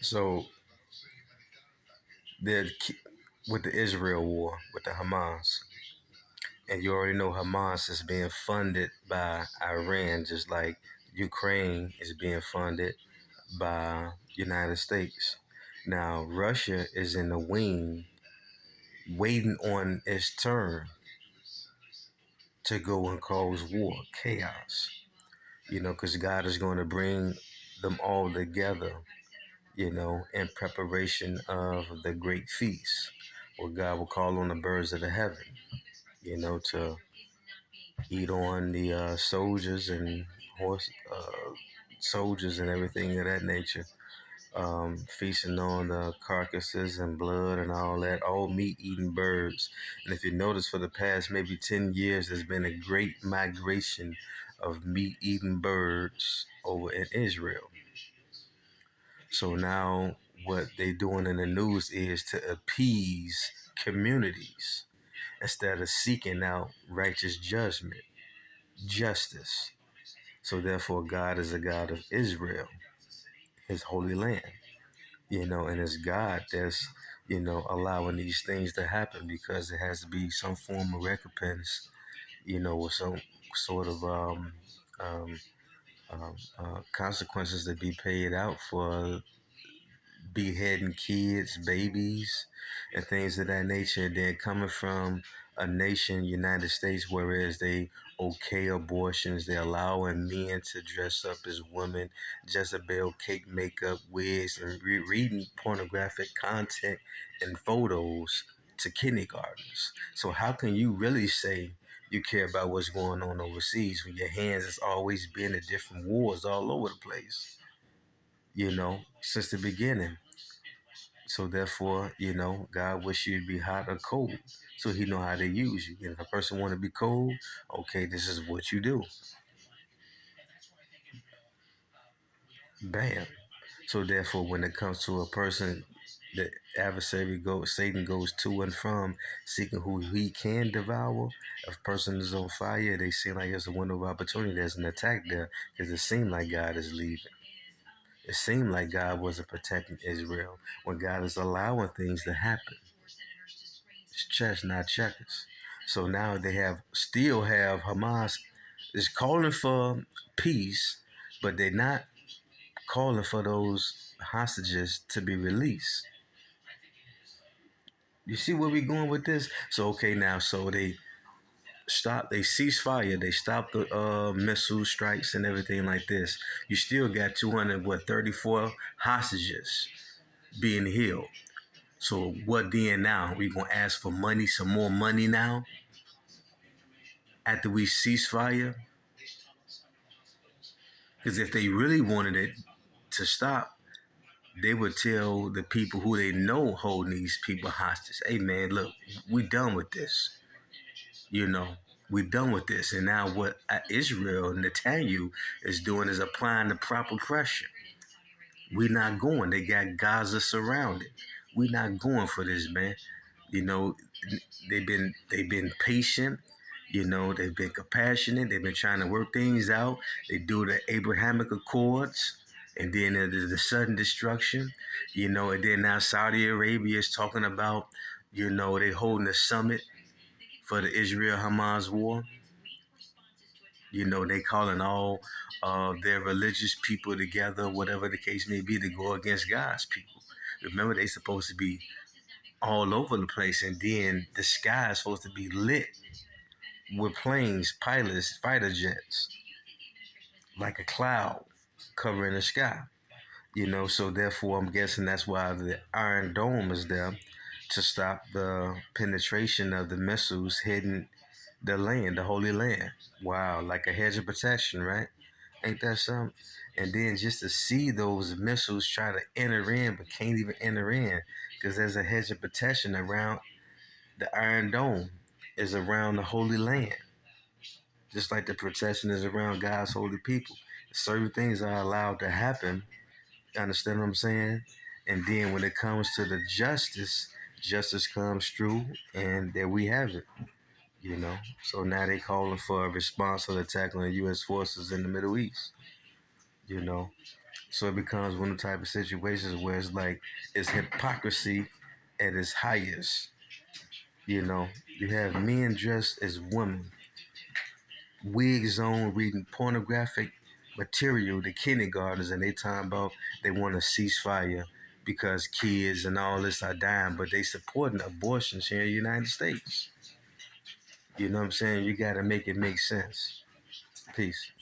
So they're with the Israel war with the Hamas, and you already know Hamas is being funded by Iran, just like Ukraine is being funded by United States. Now Russia is in the wing, waiting on its turn to go and cause war, chaos. Because God is going to bring them all together, in preparation of the great feast, where God will call on the birds of the heaven, to eat on the soldiers and horse soldiers and everything of that nature, feasting on the carcasses and blood and all that, all meat eating birds. And if you notice, for the past maybe 10 years, there's been a great migration of meat eating birds over in Israel. So now what they're doing in the news is to appease communities instead of seeking out righteous judgment, justice. So therefore, God is a God of Israel, his holy land, and it's God that's, allowing these things to happen, because it has to be some form of recompense, or some sort of um, consequences to be paid out for beheading kids, babies, and things of that nature. And then coming from a nation, United States, whereas they okay abortions, they're allowing men to dress up as women, Jezebel cake makeup, wigs, and reading pornographic content and photos to kindergartners. So how can you really say you care about what's going on overseas when your hands has always been in different wars all over the place, since the beginning? So therefore, God wish you to be hot or cold, so He know how to use you. And if a person want to be cold, okay, this is what you do. Bam. So therefore, when it comes to a person, the adversary Satan goes to and from, seeking who he can devour. If a person is on fire, they seem like it's a window of opportunity. There's an attack there, because it seems like God is leaving. It seemed like God wasn't protecting Israel when God is allowing things to happen. It's chess, not checkers. So now they still have Hamas is calling for peace, but they're not calling for those hostages to be released. You see where we going with this? So okay, now they cease fire, they stop the missile strikes and everything like this. You still got 234 hostages being held. So what then now? We gonna ask for money, some more money now after we cease fire? Because if they really wanted it to stop, they would tell the people who they know holding these people hostage, hey man, look, we done with this. You know, we done with this. And now what Israel, Netanyahu, is doing is applying the proper pressure. We not going. They got Gaza surrounded. We not going for this, man. You know, they've been patient. They've been compassionate. They've been trying to work things out. They do the Abrahamic Accords, and then there's the sudden destruction. And then now Saudi Arabia is talking about, they holding a summit for the Israel-Hamas war. They calling all their religious people together, whatever the case may be, to go against God's people. Remember, they supposed to be all over the place, and then the sky is supposed to be lit with planes, pilots, fighter jets, like a cloud covering the sky. So therefore, I'm guessing that's why the Iron Dome is there, to stop the penetration of the missiles hitting the land, the Holy Land. Wow, like a hedge of protection, right? Ain't that something? And then just to see those missiles try to enter in, but can't even enter in, because there's a hedge of protection around the Iron Dome, is around the Holy Land, just like the protection is around God's holy people. Certain things are allowed to happen. You understand what I'm saying? And then when it comes to the justice comes through, and there we have it. So now they calling for a response or attack on the U.S. forces in the Middle East. You know, So it becomes one of the type of situations where it's like it's hypocrisy at its highest. You know, you have men dressed as women, wigs on, reading pornographic material to kindergartners, and they talking about they want a ceasefire because kids and all this are dying, but they supporting abortions here in the United States. You know what I'm saying? You got to make it make sense. Peace.